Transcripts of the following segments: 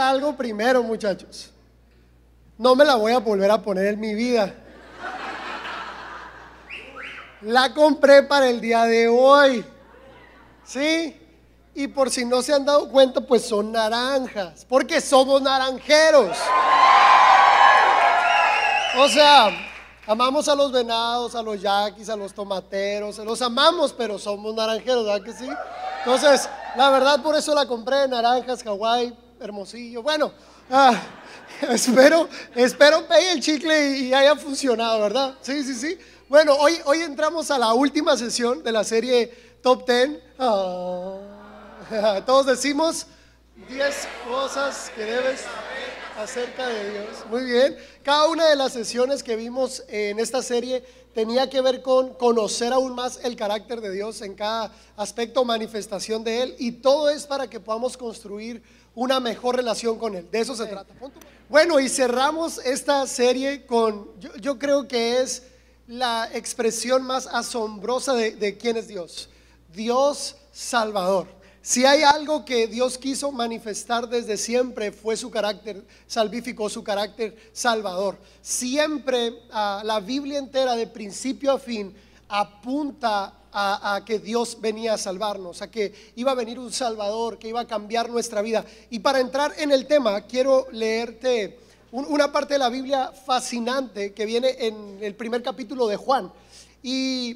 algo primero, muchachos. No me la voy a volver a poner en mi vida. La compré para el día de hoy. ¿Sí? Y por si no se han dado cuenta, pues son naranjas, porque somos naranjeros. O sea, amamos a los venados, a los yaquis, a los tomateros, los amamos, pero somos naranjeros, ¿verdad que sí? Entonces, la verdad, por eso la compré, naranjas, Hawái, Hermosillo. Bueno, espero pegue el chicle y haya funcionado, ¿verdad? Sí, sí, sí. Bueno, hoy entramos a la última sesión de la serie Top 10. Todos decimos 10 cosas que debes saber acerca de Dios. Muy bien. Cada una de las sesiones que vimos en esta serie tenía que ver con conocer aún más el carácter de Dios en cada aspecto, manifestación de Él, y todo es para que podamos construir una mejor relación con Él. De eso se trata. Bueno, y cerramos esta serie con, yo creo que es la expresión más asombrosa de quién es Dios. Dios Salvador. Si hay algo que Dios quiso manifestar desde siempre, fue su carácter salvífico, su carácter salvador. Siempre la Biblia entera, de principio a fin, apunta a que Dios venía a salvarnos, a que iba a venir un Salvador, que iba a cambiar nuestra vida. Y para entrar en el tema, quiero leerte una parte de la Biblia fascinante que viene en el primer capítulo de Juan. Y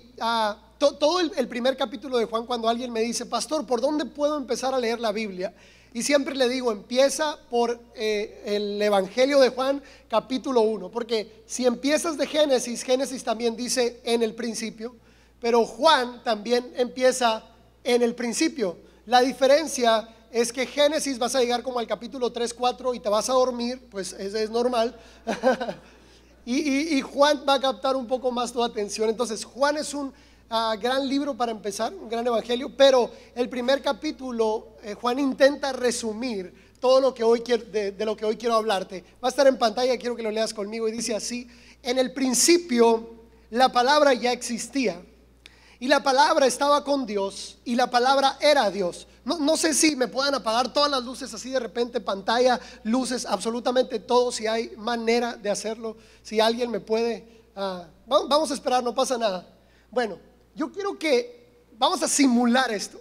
todo el primer capítulo de Juan, cuando alguien me dice, pastor, ¿por dónde puedo empezar a leer la Biblia? Y siempre le digo, empieza por el Evangelio de Juan, capítulo 1. Porque si empiezas de Génesis, Génesis también dice en el principio, pero Juan también empieza en el principio. La diferencia es que Génesis vas a llegar como al capítulo 3, 4 y te vas a dormir, pues es normal. Y Juan va a captar un poco más tu atención. Entonces Juan es un gran libro para empezar, un gran evangelio, pero el primer capítulo Juan intenta resumir todo lo que hoy de lo que hoy quiero hablarte. Va a estar en pantalla, quiero que lo leas conmigo, y dice así: en el principio la palabra ya existía, y la palabra estaba con Dios, y la palabra era Dios. No sé si me puedan apagar todas las luces así de repente, pantalla, luces, absolutamente todo, si hay manera de hacerlo, si alguien me puede. Vamos a esperar, no pasa nada. Bueno, yo quiero que vamos a simular esto.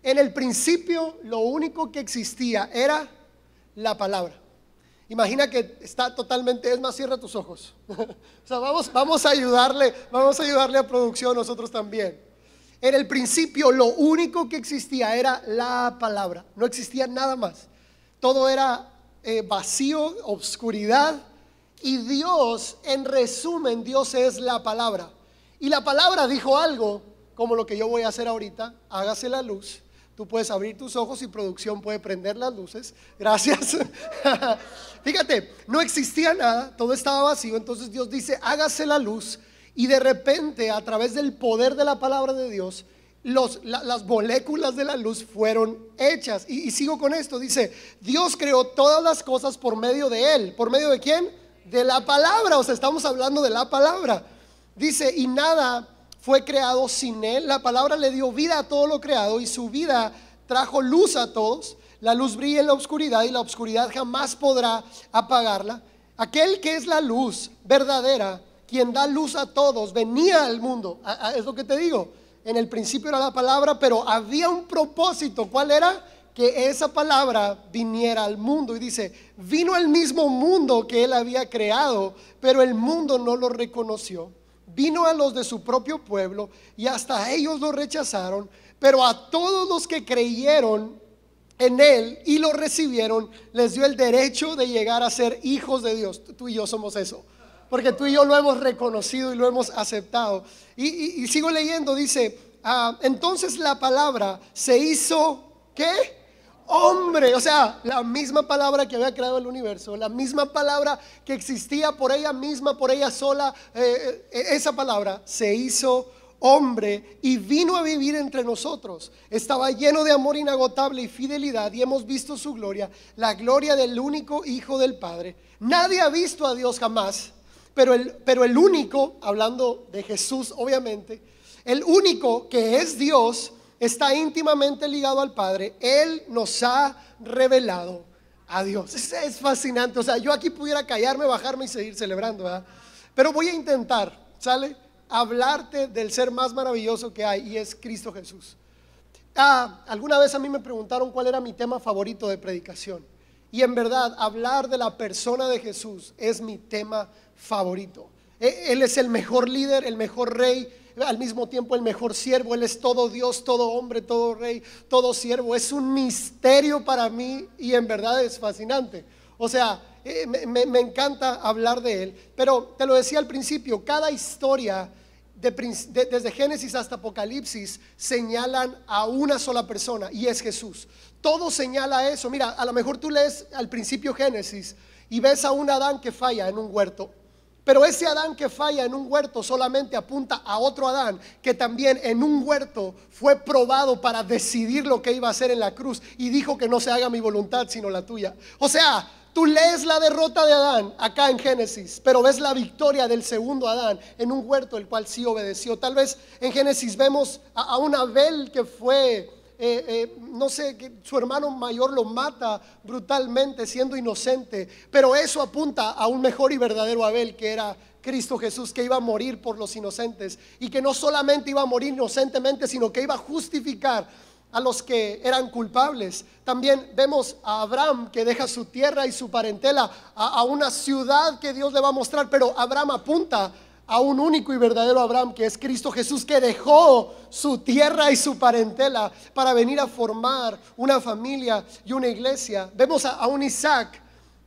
En el principio lo único que existía era la palabra. Imagina que está totalmente, es más, cierra tus ojos. O sea, vamos a ayudarle a producción, nosotros también. En el principio lo único que existía era la palabra, no existía nada más. Todo era vacío, obscuridad, y Dios, en resumen, Dios es la palabra. Y la palabra dijo algo como lo que yo voy a hacer ahorita: hágase la luz. Tú puedes abrir tus ojos y producción puede prender las luces. Gracias. Fíjate, no existía nada, todo estaba vacío. Entonces Dios dice, hágase la luz. Y de repente, a través del poder de la palabra de Dios, las moléculas de la luz fueron hechas. Y sigo con esto, dice, Dios creó todas las cosas por medio de Él. ¿Por medio de quién? De la palabra. O sea, estamos hablando de la palabra. Dice, y nada fue creado sin Él. La palabra le dio vida a todo lo creado, y su vida trajo luz a todos. La luz brilla en la oscuridad, y la oscuridad jamás podrá apagarla. Aquel que es la luz verdadera, quien da luz a todos, venía al mundo. Es lo que te digo, en el principio era la palabra, pero había un propósito. ¿Cuál era? Que esa palabra viniera al mundo. Y dice, vino al mismo mundo que Él había creado, pero el mundo no lo reconoció. Vino a los de su propio pueblo, y hasta ellos lo rechazaron. Pero a todos los que creyeron en Él y lo recibieron, les dio el derecho de llegar a ser hijos de Dios. Tú y yo somos eso, porque tú y yo lo hemos reconocido y lo hemos aceptado. Y sigo leyendo, dice, entonces la palabra se hizo, ¿qué? Hombre. O sea, la misma palabra que había creado el universo, la misma palabra que existía por ella misma, por ella sola, esa palabra se hizo hombre y vino a vivir entre nosotros. Estaba lleno de amor inagotable y fidelidad, y hemos visto su gloria, la gloria del único Hijo del Padre. Nadie ha visto a Dios jamás, pero el único, hablando de Jesús obviamente, el único que es Dios, está íntimamente ligado al Padre. Él nos ha revelado a Dios. Es fascinante. O sea, yo aquí pudiera callarme, bajarme y seguir celebrando, ¿verdad? Pero voy a intentar, ¿sale? Hablarte del ser más maravilloso que hay, y es Cristo Jesús. Alguna vez a mí me preguntaron cuál era mi tema favorito de predicación, y en verdad hablar de la persona de Jesús es mi tema favorito. Él es el mejor líder, el mejor rey, al mismo tiempo el mejor siervo. Él es todo Dios, todo hombre, todo rey, todo siervo. Es un misterio para mí y en verdad es fascinante. O sea, me encanta hablar de Él. Pero te lo decía al principio, cada historia desde Génesis hasta Apocalipsis señalan a una sola persona, y es Jesús. Todo señala a eso. Mira, a lo mejor tú lees al principio Génesis y ves a un Adán que falla en un huerto, pero ese Adán que falla en un huerto solamente apunta a otro Adán que también en un huerto fue probado para decidir lo que iba a hacer en la cruz, y dijo que no se haga mi voluntad sino la tuya. O sea, tú lees la derrota de Adán acá en Génesis, pero ves la victoria del segundo Adán en un huerto, el cual sí obedeció. Tal vez en Génesis vemos a un Abel que fue, no sé, que su hermano mayor lo mata brutalmente siendo inocente, pero eso apunta a un mejor y verdadero Abel, que era Cristo Jesús, que iba a morir por los inocentes, y que no solamente iba a morir inocentemente, sino que iba a justificar a los que eran culpables. También vemos a Abraham que deja su tierra y su parentela a una ciudad que Dios le va a mostrar, pero Abraham apunta a un único y verdadero Abraham, que es Cristo Jesús, que dejó su tierra y su parentela para venir a formar una familia y una iglesia. Vemos a un Isaac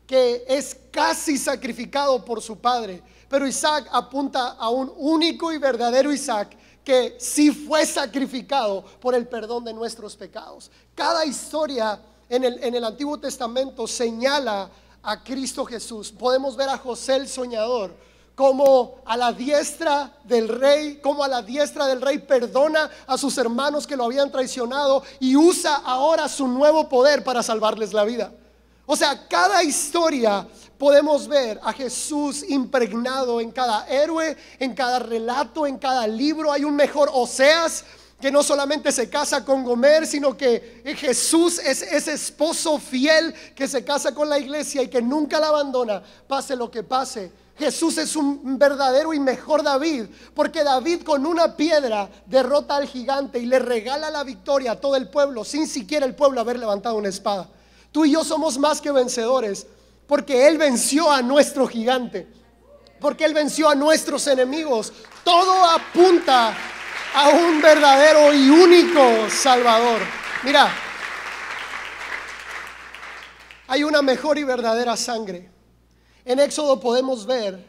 que es casi sacrificado por su padre, pero Isaac apunta a un único y verdadero Isaac que sí fue sacrificado por el perdón de nuestros pecados. Cada historia en el Antiguo Testamento señala a Cristo Jesús. Podemos ver a José el soñador, como a la diestra del rey, perdona a sus hermanos que lo habían traicionado y usa ahora su nuevo poder para salvarles la vida. O sea, cada historia podemos ver a Jesús impregnado en cada héroe, en cada relato, en cada libro. Hay un mejor Oseas que no solamente se casa con Gomer, sino que Jesús es ese esposo fiel que se casa con la iglesia y que nunca la abandona, pase lo que pase. Jesús es un verdadero y mejor David, porque David con una piedra derrota al gigante y le regala la victoria a todo el pueblo, sin siquiera el pueblo haber levantado una espada. Tú y yo somos más que vencedores, porque Él venció a nuestro gigante, porque Él venció a nuestros enemigos. Todo apunta a un verdadero y único Salvador. Mira, hay una mejor y verdadera sangre. En Éxodo podemos ver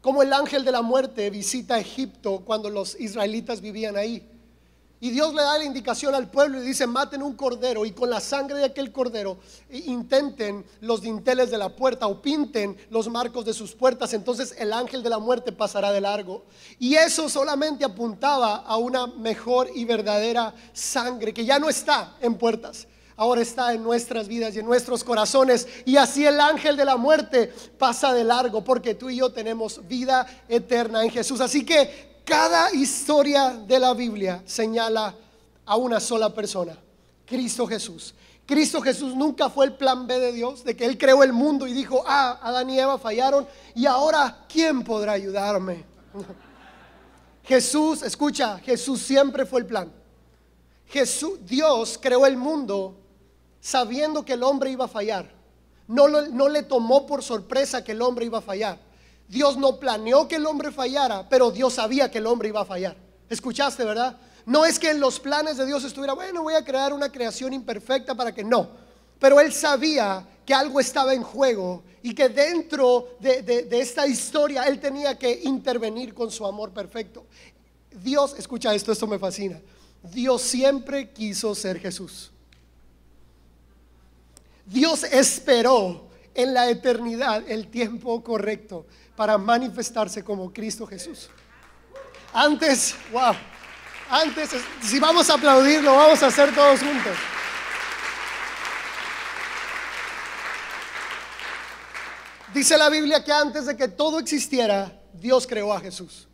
cómo el ángel de la muerte visita Egipto cuando los israelitas vivían ahí. Y Dios le da la indicación al pueblo y dice: maten un cordero, y con la sangre de aquel cordero intenten los dinteles de la puerta o pinten los marcos de sus puertas. Entonces el ángel de la muerte pasará de largo. Y eso solamente apuntaba a una mejor y verdadera sangre que ya no está en puertas, ahora está en nuestras vidas y en nuestros corazones. Y así el ángel de la muerte pasa de largo, porque tú y yo tenemos vida eterna en Jesús. Así que cada historia de la Biblia señala a una sola persona, Cristo Jesús. Cristo Jesús nunca fue el plan B de Dios, de que Él creó el mundo y dijo: Adán y Eva fallaron y ahora ¿quién podrá ayudarme? Jesús, escucha, Jesús siempre fue el plan. Dios creó el mundo sabiendo que el hombre iba a fallar. No le tomó por sorpresa que el hombre iba a fallar. Dios no planeó que el hombre fallara, pero Dios sabía que el hombre iba a fallar. ¿Escuchaste, verdad? No es que en los planes de Dios estuviera: bueno, voy a crear una creación imperfecta para que no. Pero Él sabía que algo estaba en juego y que dentro de esta historia Él tenía que intervenir con su amor perfecto. Dios, escucha esto me fascina. Dios siempre quiso ser Jesús. Dios esperó en la eternidad el tiempo correcto para manifestarse como Cristo Jesús. Antes, si vamos a aplaudirlo, vamos a hacer todos juntos. Dice la Biblia que antes de que todo existiera, Dios creó a Jesús.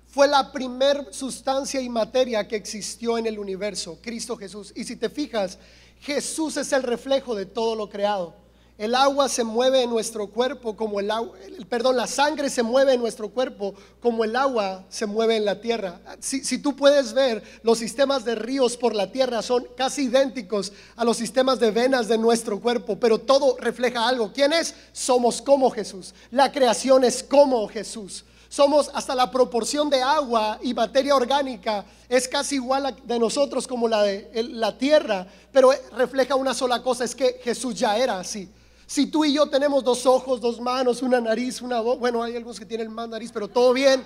Fue la primer sustancia y materia que existió en el universo, Cristo Jesús. Y si te fijas, Jesús es el reflejo de todo lo creado. El agua se mueve en nuestro cuerpo como el agua, perdón, la sangre se mueve en nuestro cuerpo como el agua se mueve en la tierra. Si tú puedes ver, los sistemas de ríos por la tierra son casi idénticos a los sistemas de venas de nuestro cuerpo, pero todo refleja algo. ¿Quién es? Somos como Jesús. La creación es como Jesús. Somos hasta la proporción de agua y materia orgánica es casi igual de nosotros como la de la tierra, pero refleja una sola cosa, es que Jesús ya era así. Si tú y yo tenemos dos ojos, dos manos, una nariz, una boca, bueno, hay algunos que tienen más nariz, pero todo bien.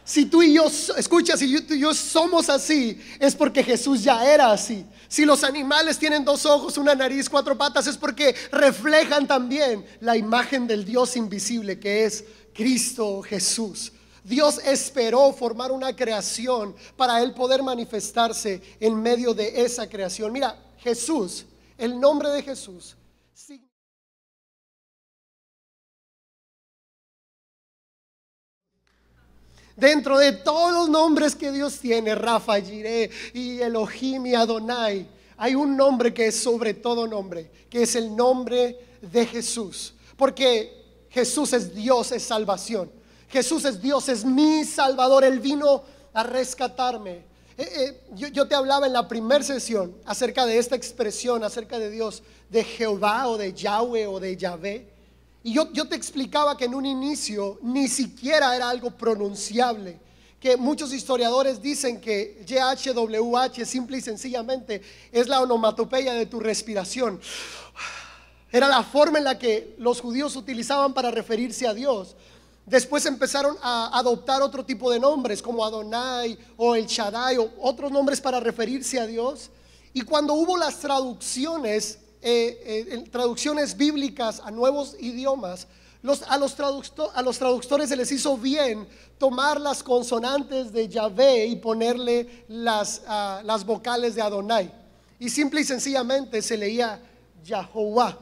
Si tú y yo, escucha, si tú y yo somos así, es porque Jesús ya era así. Si los animales tienen dos ojos, una nariz, cuatro patas, es porque reflejan también la imagen del Dios invisible que es Cristo Jesús. Dios esperó formar una creación para Él poder manifestarse en medio de esa creación. Mira, Jesús, el nombre de Jesús, dentro de todos los nombres que Dios tiene, Rafa, Jireh y Elohim y Adonai, hay un nombre que es sobre todo nombre, que es el nombre de Jesús. Porque Jesús es Dios, es salvación. Jesús es Dios, es mi Salvador. Él vino a rescatarme. Yo te hablaba en la primera sesión acerca de esta expresión, acerca de Dios, de Jehová o de Yahweh o de Yahvé. Y yo te explicaba que en un inicio ni siquiera era algo pronunciable, que muchos historiadores dicen que YHWH simple y sencillamente es la onomatopeya de tu respiración. Era la forma en la que los judíos utilizaban para referirse a Dios. Después empezaron a adoptar otro tipo de nombres como Adonai o El Shaddai o otros nombres para referirse a Dios. Y cuando hubo las traducciones, traducciones bíblicas a nuevos idiomas, a los traductores se les hizo bien tomar las consonantes de Yahvé y ponerle las vocales de Adonai. Y simple y sencillamente se leía Yahová.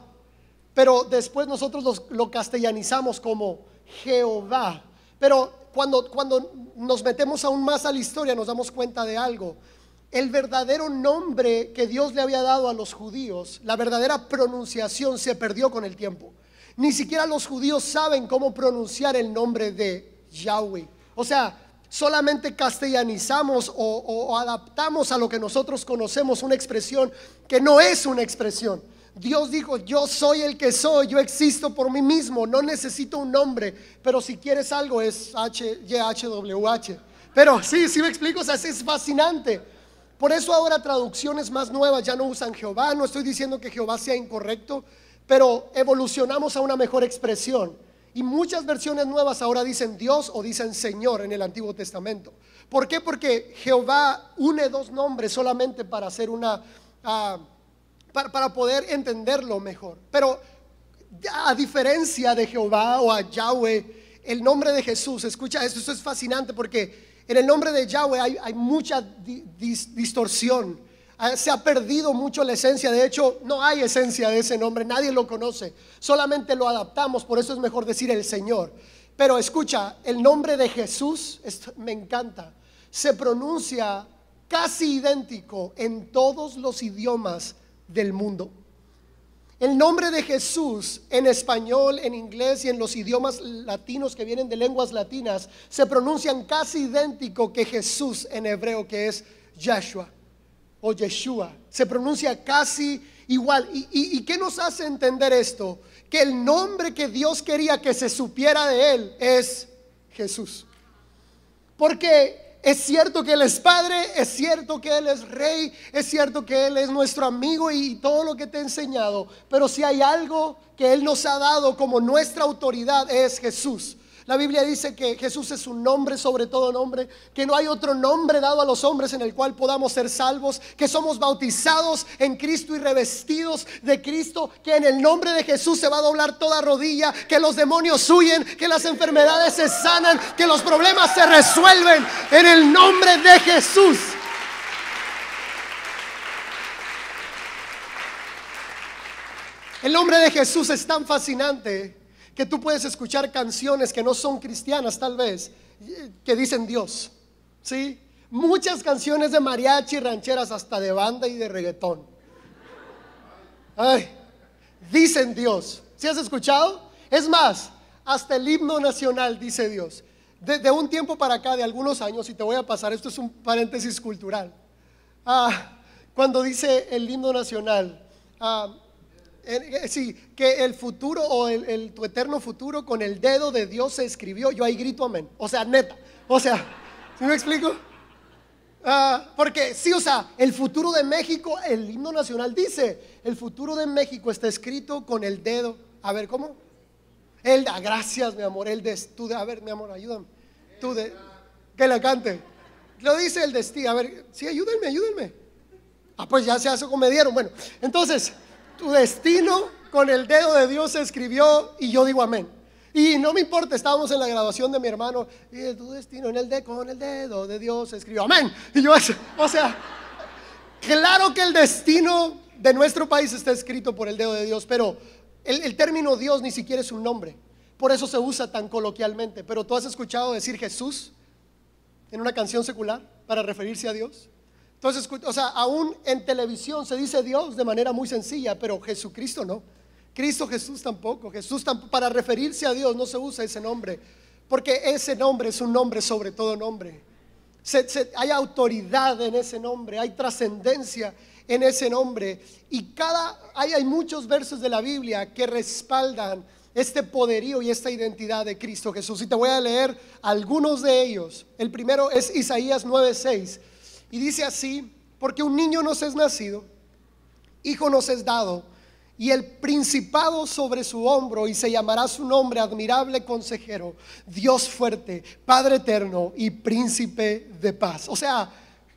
Pero después nosotros lo castellanizamos como Jehová. Pero cuando nos metemos aún más a la historia nos damos cuenta de algo. El verdadero nombre que Dios le había dado a los judíos, la verdadera pronunciación se perdió con el tiempo. Ni siquiera los judíos saben cómo pronunciar el nombre de Yahweh. O sea, solamente castellanizamos o adaptamos a lo que nosotros conocemos una expresión que no es una expresión. Dios dijo: yo soy el que soy, yo existo por mí mismo, no necesito un nombre, pero si quieres algo es YHWH. Pero sí me explico, o sea, es fascinante. Por eso ahora traducciones más nuevas ya no usan Jehová. No estoy diciendo que Jehová sea incorrecto, pero evolucionamos a una mejor expresión. Y muchas versiones nuevas ahora dicen Dios o dicen Señor en el Antiguo Testamento. ¿Por qué? Porque Jehová une dos nombres solamente para hacer para poder entenderlo mejor. Pero a diferencia de Jehová o a Yahweh, el nombre de Jesús, escucha esto es fascinante porque en el nombre de Yahweh hay mucha distorsión. Se ha perdido mucho la esencia. De hecho, no hay esencia de ese nombre, nadie lo conoce, solamente lo adaptamos. Por eso es mejor decir el Señor. Pero escucha, el nombre de Jesús, me encanta, se pronuncia casi idéntico en todos los idiomas del mundo. El nombre de Jesús en español, en inglés y en los idiomas latinos que vienen de lenguas latinas se pronuncian casi idéntico que Jesús en hebreo, que es Yahshua o Yeshua. Se pronuncia casi igual. ¿Y qué nos hace entender esto? Que el nombre que Dios quería que se supiera de Él es Jesús. Porque es cierto que Él es Padre, es cierto que Él es Rey, es cierto que Él es nuestro amigo y todo lo que te he enseñado. Pero si hay algo que Él nos ha dado como nuestra autoridad es Jesús. La Biblia dice que Jesús es un nombre sobre todo nombre, que no hay otro nombre dado a los hombres en el cual podamos ser salvos, que somos bautizados en Cristo y revestidos de Cristo, que en el nombre de Jesús se va a doblar toda rodilla, que los demonios huyen, que las enfermedades se sanan, que los problemas se resuelven en el nombre de Jesús. El nombre de Jesús es tan fascinante que tú puedes escuchar canciones que no son cristianas tal vez, que dicen Dios, ¿sí? Muchas canciones de mariachi, rancheras, hasta de banda y de reggaetón. Ay, dicen Dios. ¿Sí has escuchado? Es más, hasta el himno nacional dice Dios. De un tiempo para acá, de algunos años, y te voy a pasar, esto es un paréntesis cultural. Cuando dice el himno nacional, sí, que el futuro o tu eterno futuro con el dedo de Dios se escribió, yo ahí grito amén. O sea, neta. O sea, ¿sí me explico? Porque sí, o sea, el futuro de México, el himno nacional dice, el futuro de México está escrito con el dedo. A ver, ¿cómo? Gracias, mi amor, a ver, mi amor, ayúdame. Que la cante. Lo dice el destino. A ver, sí, ayúdenme. Pues ya se hace como me dieron. Bueno, entonces, tu destino con el dedo de Dios se escribió y yo digo amén. Y no me importa, estábamos en la graduación de mi hermano y tu destino con el dedo de Dios se escribió, amén. Y yo, o sea, claro que el destino de nuestro país está escrito por el dedo de Dios, pero el término Dios ni siquiera es un nombre. Por eso se usa tan coloquialmente. Pero ¿tú has escuchado decir Jesús en una canción secular para referirse a Dios? Entonces, o sea, aún en televisión se dice Dios de manera muy sencilla, pero Jesucristo no. Jesús tampoco. Para referirse a Dios no se usa ese nombre, porque ese nombre es un nombre sobre todo nombre. Hay autoridad en ese nombre, hay trascendencia en ese nombre. Y hay muchos versos de la Biblia que respaldan este poderío y esta identidad de Cristo Jesús. Y te voy a leer algunos de ellos. El primero es Isaías 9:6 y dice así: porque un niño nos es nacido, hijo nos es dado, y el principado sobre su hombro, y se llamará su nombre admirable consejero, Dios fuerte, Padre eterno y príncipe de paz. O sea,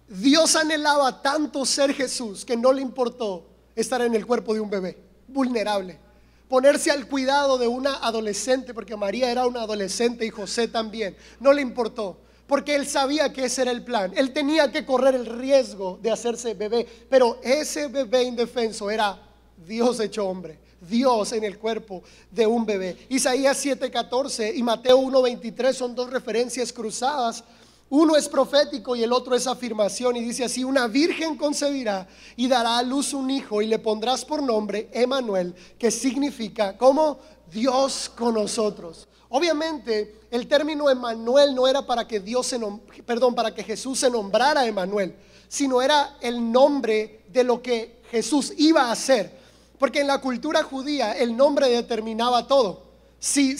Dios anhelaba tanto ser Jesús que no le importó estar en el cuerpo de un bebé vulnerable, ponerse al cuidado de una adolescente, porque María era una adolescente y José también. No le importó, porque él sabía que ese era el plan. Él tenía que correr el riesgo de hacerse bebé, pero ese bebé indefenso era Dios hecho hombre, Dios en el cuerpo de un bebé. Isaías 7:14 y Mateo 1:23 son dos referencias cruzadas. Uno es profético y el otro es afirmación, y dice así: una virgen concebirá y dará a luz un hijo, y le pondrás por nombre Emmanuel, que significa como Dios con nosotros. Obviamente el término Emmanuel no era para que para que Jesús se nombrara Emmanuel, sino era el nombre de lo que Jesús iba a hacer, porque en la cultura judía el nombre determinaba todo. Si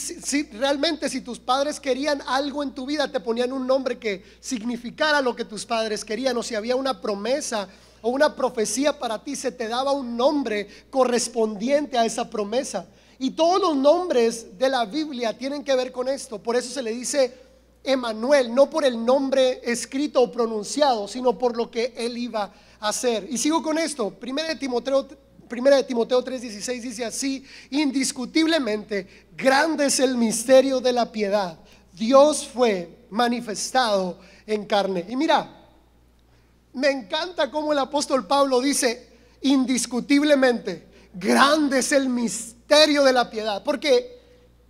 realmente tus padres querían algo en tu vida, te ponían un nombre que significara lo que tus padres querían, o si había una promesa o una profecía para ti, se te daba un nombre correspondiente a esa promesa. Y todos los nombres de la Biblia tienen que ver con esto. Por eso se le dice Emmanuel, no por el nombre escrito o pronunciado, sino por lo que él iba a hacer. Y sigo con esto. Primera de Timoteo 3:16 dice así: indiscutiblemente grande es el misterio de la piedad, Dios fue manifestado en carne. Y mira, me encanta cómo el apóstol Pablo dice indiscutiblemente grande es el misterio de la piedad, porque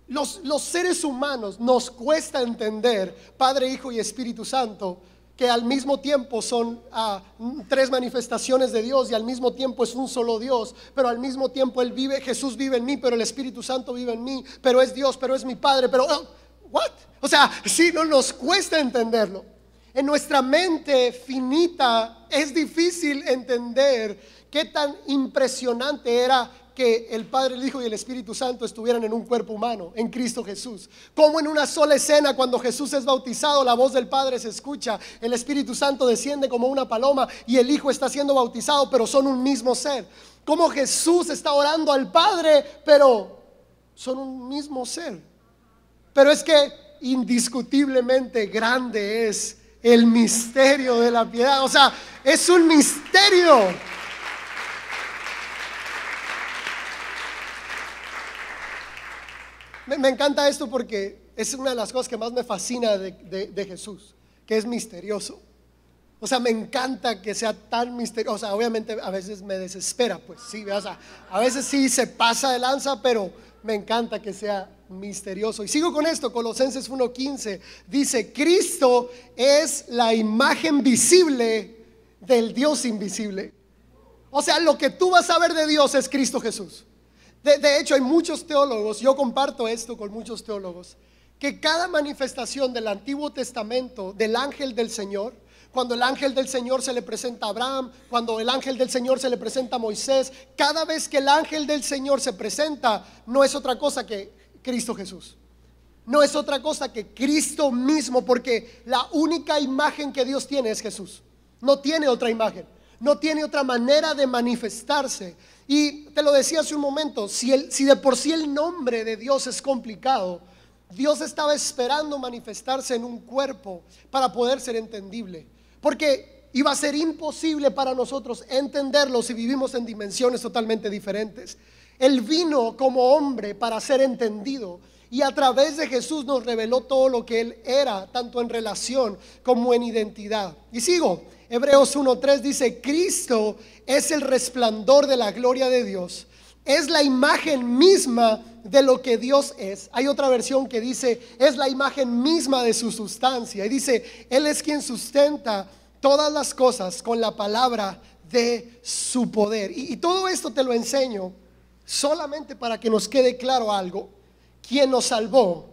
los seres humanos nos cuesta entender Padre, Hijo y Espíritu Santo, que al mismo tiempo son tres manifestaciones de Dios, y al mismo tiempo es un solo Dios, pero al mismo tiempo Jesús vive en mí, pero el Espíritu Santo vive en mí, pero es Dios, pero es mi Padre, pero ¿what? O sea, sí, no nos cuesta entenderlo. En nuestra mente finita es difícil entender qué tan impresionante era que el Padre, el Hijo y el Espíritu Santo estuvieran en un cuerpo humano, en Cristo Jesús. Como en una sola escena, cuando Jesús es bautizado, la voz del Padre se escucha, el Espíritu Santo desciende como una paloma y el Hijo está siendo bautizado, pero son un mismo ser. Como Jesús está orando al Padre, pero son un mismo ser. Pero es que indiscutiblemente grande es el misterio de la piedad. O sea, es un misterio. Me encanta esto porque es una de las cosas que más me fascina de Jesús, que es misterioso. O sea, me encanta que sea tan misterioso. O sea, obviamente a veces me desespera, pues sí, o sea, a veces sí se pasa de lanza, pero me encanta que sea misterioso. Y sigo con esto. Colosenses 1:15 dice: Cristo es la imagen visible del Dios invisible. O sea, lo que tú vas a ver de Dios es Cristo Jesús. De hecho, hay muchos teólogos, yo comparto esto con muchos teólogos, que cada manifestación del Antiguo Testamento del ángel del Señor, cuando el ángel del Señor se le presenta a Abraham, cuando el ángel del Señor se le presenta a Moisés, cada vez que el ángel del Señor se presenta, no es otra cosa que Cristo Jesús. No es otra cosa que Cristo mismo, porque la única imagen que Dios tiene es Jesús. No tiene otra imagen, no tiene otra manera de manifestarse. Y te lo decía hace un momento, si de por sí el nombre de Dios es complicado, Dios estaba esperando manifestarse en un cuerpo para poder ser entendible, porque iba a ser imposible para nosotros entenderlo si vivimos en dimensiones totalmente diferentes. Él vino como hombre para ser entendido, y a través de Jesús nos reveló todo lo que Él era, tanto en relación como en identidad. Y sigo, Hebreos 1:3 dice: Cristo es el resplandor de la gloria de Dios, es la imagen misma de lo que Dios es. Hay otra versión que dice: es la imagen misma de su sustancia. Y dice: Él es quien sustenta todas las cosas con la palabra de su poder. Y todo esto te lo enseño solamente para que nos quede claro algo. Quien nos salvó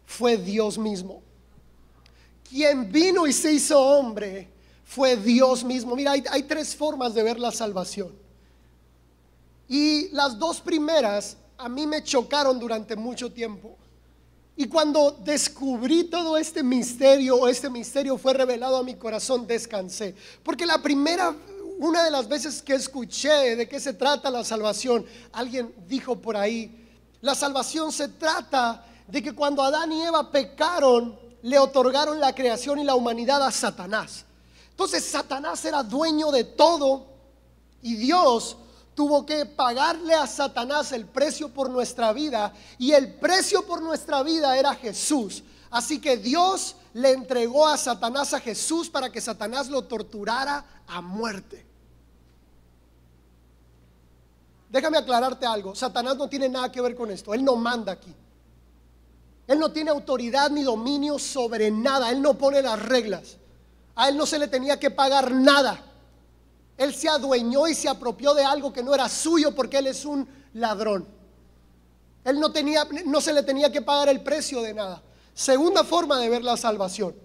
fue Dios mismo. Quien vino y se hizo hombre fue Dios mismo. Mira, hay tres formas de ver la salvación, y las dos primeras a mí me chocaron durante mucho tiempo. Y cuando descubrí todo este misterio, o este misterio fue revelado a mi corazón, descansé. Porque la primera, una de las veces que escuché de qué se trata la salvación, alguien dijo por ahí: la salvación se trata de que cuando Adán y Eva pecaron, le otorgaron la creación y la humanidad a Satanás. Entonces Satanás era dueño de todo, y Dios tuvo que pagarle a Satanás el precio por nuestra vida, y el precio por nuestra vida era Jesús. Así que Dios le entregó a Satanás a Jesús para que Satanás lo torturara a muerte. Déjame aclararte algo: Satanás no tiene nada que ver con esto. Él no manda aquí. Él no tiene autoridad ni dominio sobre nada. Él no pone las reglas. A él no se le tenía que pagar nada. Él se adueñó y se apropió de algo que no era suyo, porque él es un ladrón. Él no se le tenía que pagar el precio de nada. Segunda forma de ver la salvación: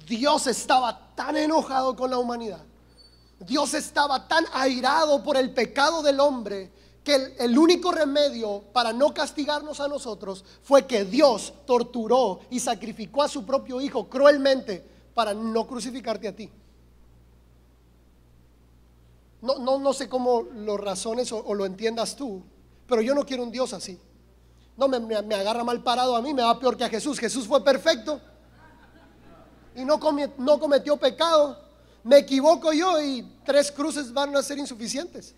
Dios estaba tan enojado con la humanidad, Dios estaba tan airado por el pecado del hombre, que el único remedio para no castigarnos a nosotros fue que Dios torturó y sacrificó a su propio hijo cruelmente para no crucificarte a ti. No sé cómo lo razones o lo entiendas tú, pero yo no quiero un Dios así. No, me agarra mal parado a mí, me va peor que a Jesús. Jesús fue perfecto y no cometió pecado. Me equivoco yo y 3 cruces van a ser insuficientes.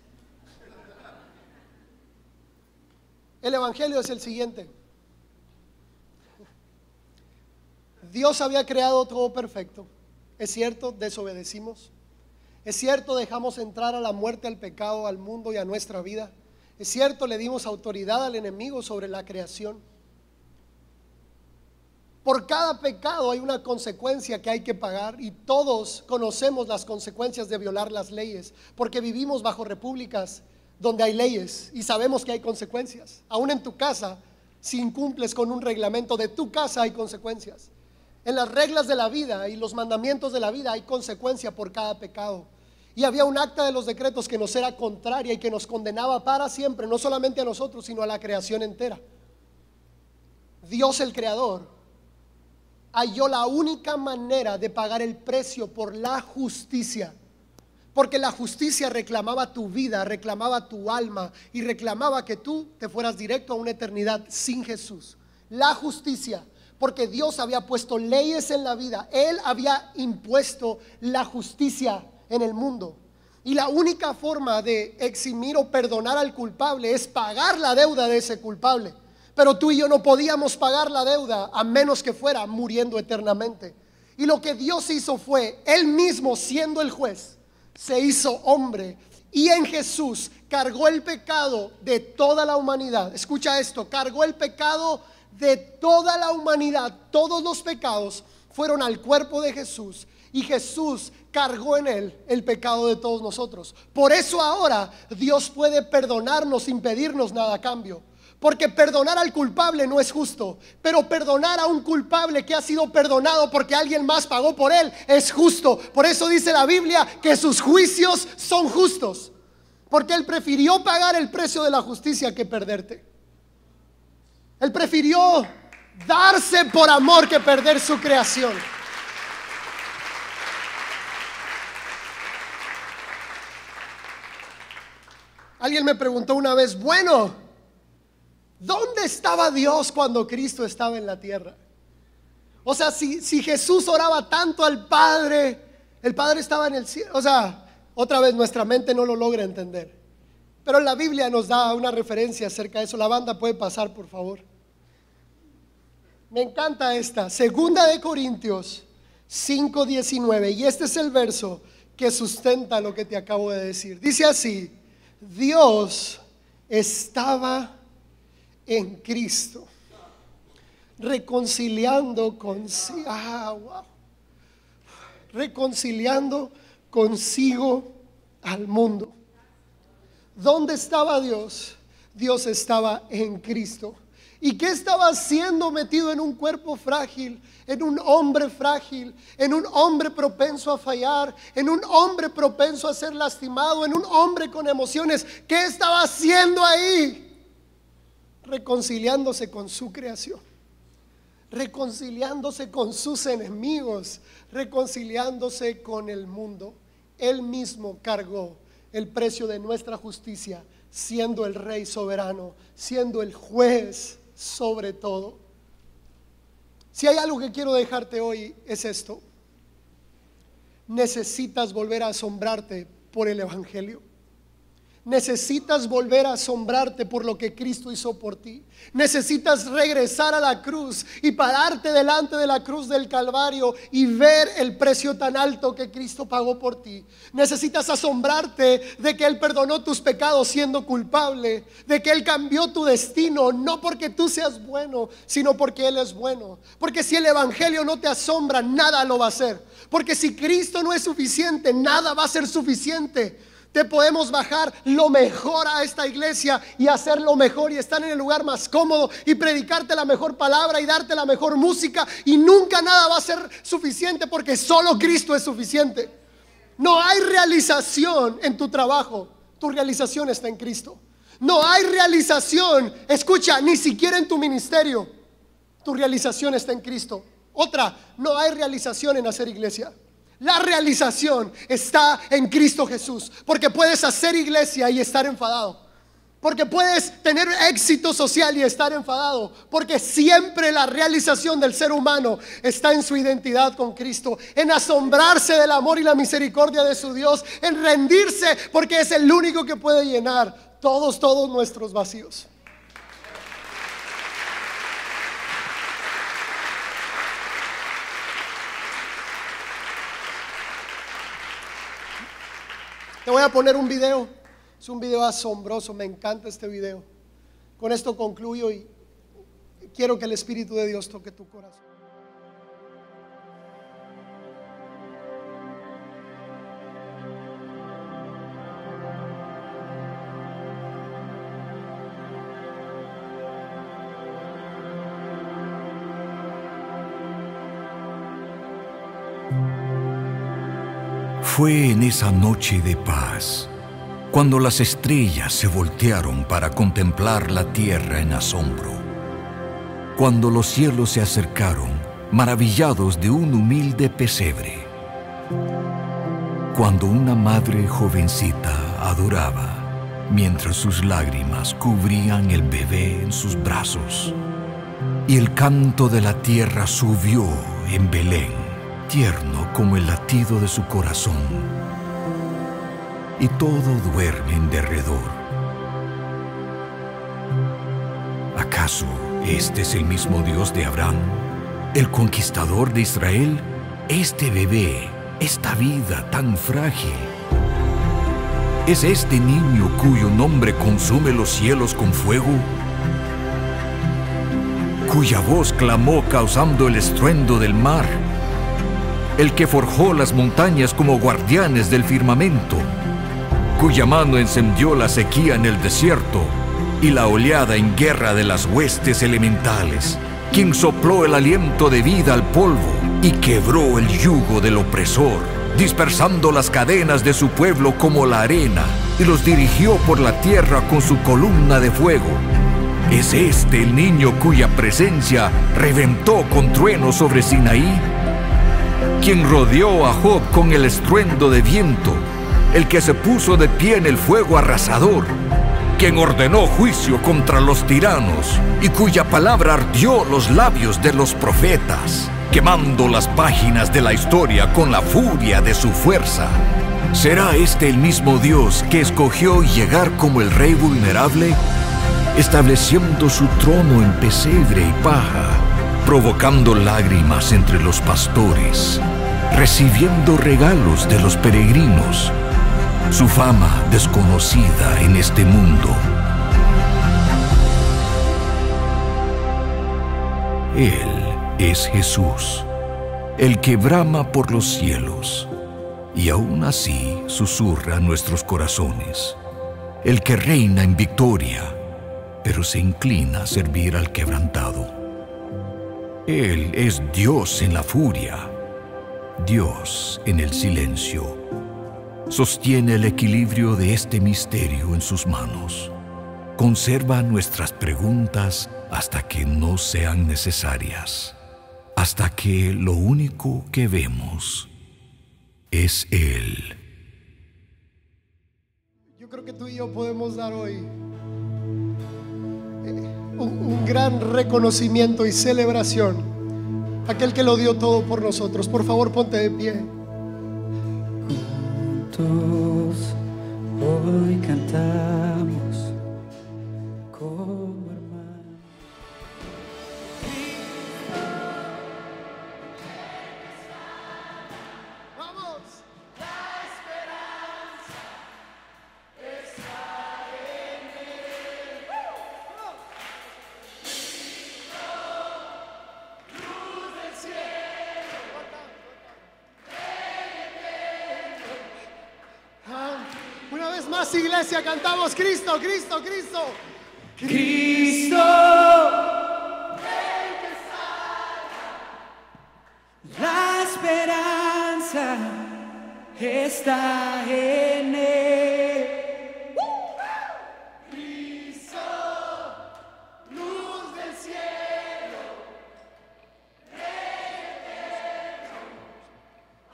El evangelio es el siguiente: Dios había creado todo perfecto. Es cierto, desobedecimos. Es cierto, dejamos entrar a la muerte, al pecado, al mundo y a nuestra vida. Es cierto, le dimos autoridad al enemigo sobre la creación. Por cada pecado hay una consecuencia que hay que pagar, y todos conocemos las consecuencias de violar las leyes, porque vivimos bajo repúblicas donde hay leyes y sabemos que hay consecuencias. Aún en tu casa, si incumples con un reglamento de tu casa, hay consecuencias. En las reglas de la vida y los mandamientos de la vida hay consecuencia por cada pecado. Y había un acta de los decretos que nos era contraria y que nos condenaba para siempre, no solamente a nosotros, sino a la creación entera. Dios, el creador, halló la única manera de pagar el precio por la justicia, porque la justicia reclamaba tu vida, reclamaba tu alma, y reclamaba que tú te fueras directo a una eternidad sin Jesús. La justicia, porque Dios había puesto leyes en la vida. Él había impuesto la justicia en el mundo, y la única forma de eximir o perdonar al culpable es pagar la deuda de ese culpable. Pero tú y yo no podíamos pagar la deuda a menos que fuera muriendo eternamente. Y lo que Dios hizo fue, Él mismo, siendo el juez, se hizo hombre, y en Jesús cargó el pecado de toda la humanidad. Escucha esto: cargó el pecado de toda la humanidad. Todos los pecados fueron al cuerpo de Jesús, Y Jesús cargó en él el pecado de todos nosotros. Por eso ahora Dios puede perdonarnos sin pedirnos nada a cambio. Porque perdonar al culpable no es justo, pero perdonar a un culpable que ha sido perdonado porque alguien más pagó por él es justo. Por eso dice la Biblia que sus juicios son justos, porque él prefirió pagar el precio de la justicia que perderte. Él prefirió darse por amor que perder su creación. Alguien me preguntó una vez, bueno, ¿dónde estaba Dios cuando Cristo estaba en la tierra? O sea, si Jesús oraba tanto al Padre, el Padre estaba en el cielo. O sea, otra vez nuestra mente no lo logra entender. Pero la Biblia nos da una referencia acerca de eso. La banda puede pasar, por favor. Me encanta esta, 2 Corintios 5:19. Y este es el verso que sustenta lo que te acabo de decir. Dice así: Dios estaba en Cristo, reconciliando consigo al mundo. ¿Dónde estaba Dios? Dios estaba en Cristo. ¿Y qué estaba haciendo metido en un cuerpo frágil, en un hombre frágil, en un hombre propenso a fallar, en un hombre propenso a ser lastimado, en un hombre con emociones? ¿Qué estaba haciendo ahí? Reconciliándose con su creación, reconciliándose con sus enemigos, reconciliándose con el mundo. Él mismo cargó el precio de nuestra justicia, siendo el Rey soberano, siendo el juez sobre todo. Si hay algo que quiero dejarte hoy, es esto: necesitas volver a asombrarte por el Evangelio. Necesitas volver a asombrarte por lo que Cristo hizo por ti. Necesitas regresar a la cruz y pararte delante de la cruz del Calvario y ver el precio tan alto que Cristo pagó por ti. Necesitas asombrarte de que Él perdonó tus pecados siendo culpable, de que Él cambió tu destino, no porque tú seas bueno, sino porque Él es bueno. Porque si el Evangelio no te asombra, nada lo va a hacer. Porque si Cristo no es suficiente, nada va a ser suficiente. Te podemos bajar lo mejor a esta iglesia y hacer lo mejor y estar en el lugar más cómodo y predicarte la mejor palabra y darte la mejor música, y nunca nada va a ser suficiente, porque solo Cristo es suficiente. No hay realización en tu trabajo, tu realización está en Cristo. No hay realización, escucha, ni siquiera en tu ministerio, tu realización está en Cristo. Otra, no hay realización en hacer iglesia. La realización está en Cristo Jesús. Porque puedes hacer iglesia y estar enfadado, porque puedes tener éxito social y estar enfadado, porque siempre la realización del ser humano está en su identidad con Cristo, en asombrarse del amor y la misericordia de su Dios, en rendirse, porque es el único que puede llenar todos nuestros vacíos. Te voy a poner un video. Es un video asombroso, me encanta este video. Con esto concluyo y quiero que el Espíritu de Dios toque tu corazón. Fue en esa noche de paz, cuando las estrellas se voltearon para contemplar la tierra en asombro, cuando los cielos se acercaron, maravillados de un humilde pesebre, cuando una madre jovencita adoraba, mientras sus lágrimas cubrían el bebé en sus brazos, y el canto de la tierra subió en Belén, tierno como el latido de su corazón, y todo duerme en derredor. ¿Acaso este es el mismo Dios de Abraham, el conquistador de Israel? Este bebé, esta vida tan frágil, ¿es este niño cuyo nombre consume los cielos con fuego? ¿Cuya voz clamó causando el estruendo del mar? el que forjó las montañas como guardianes del firmamento, cuya mano encendió la sequía en el desierto y la oleada en guerra de las huestes elementales, quien sopló el aliento de vida al polvo y quebró el yugo del opresor, dispersando las cadenas de su pueblo como la arena, y los dirigió por la tierra con su columna de fuego. ¿Es este el niño cuya presencia reventó con trueno sobre Sinaí? Quien rodeó a Job con el estruendo de viento, el que se puso de pie en el fuego arrasador, quien ordenó juicio contra los tiranos y cuya palabra ardió los labios de los profetas, quemando las páginas de la historia con la furia de su fuerza. ¿Será este el mismo Dios que escogió llegar como el rey vulnerable, estableciendo su trono en pesebre y paja, provocando lágrimas entre los pastores, recibiendo regalos de los peregrinos, su fama desconocida en este mundo? Él es Jesús, el que brama por los cielos, y aún así susurra a nuestros corazones, el que reina en victoria, pero se inclina a servir al quebrantado. Él es Dios en la furia, Dios en el silencio. Sostiene el equilibrio de este misterio en sus manos. Conserva nuestras preguntas hasta que no sean necesarias, hasta que lo único que vemos es Él. Yo creo que tú y yo podemos dar hoy un gran reconocimiento y celebración a aquel que lo dio todo por nosotros. Por favor, ponte de pie. Hoy cantamos como hermanos. Vamos. La esperanza está en Él. Luz del cielo. Una vez más, iglesia, cantamos Cristo, Cristo, Cristo. Cristo, la esperanza está en Él. Cristo, luz del cielo.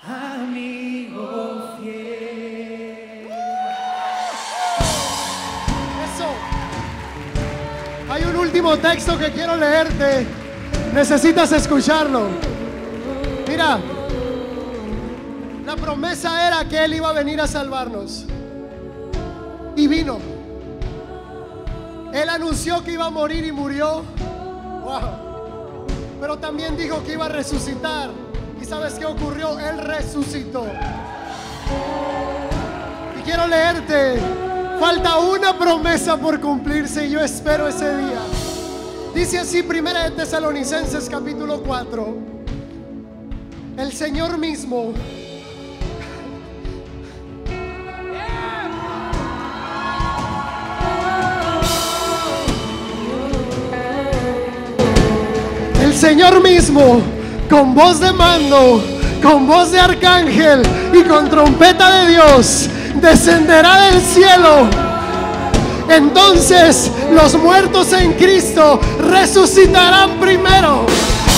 Amigo fiel. Eso. Hay un último texto que quiero leerte. Necesitas escucharlo. Mira, la promesa era que Él iba a venir a salvarnos. Y vino. Él anunció que iba a morir y murió. Wow. Pero también dijo que iba a resucitar. ¿Y sabes qué ocurrió? Él resucitó. Y quiero leerte. Falta una promesa por cumplirse y yo espero ese día. Dice así, 1 de Tesalonicenses capítulo 4. El Señor mismo con voz de mando, con voz de arcángel y con trompeta de Dios descenderá del cielo. Entonces los muertos en Cristo resucitarán primero,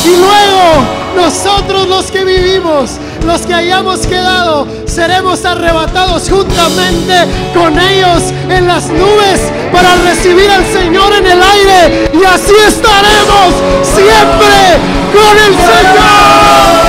y luego nosotros los que vivimos, los que hayamos quedado, seremos arrebatados juntamente con ellos en las nubes para recibir al Señor en el aire, y así estaremos siempre con el Señor.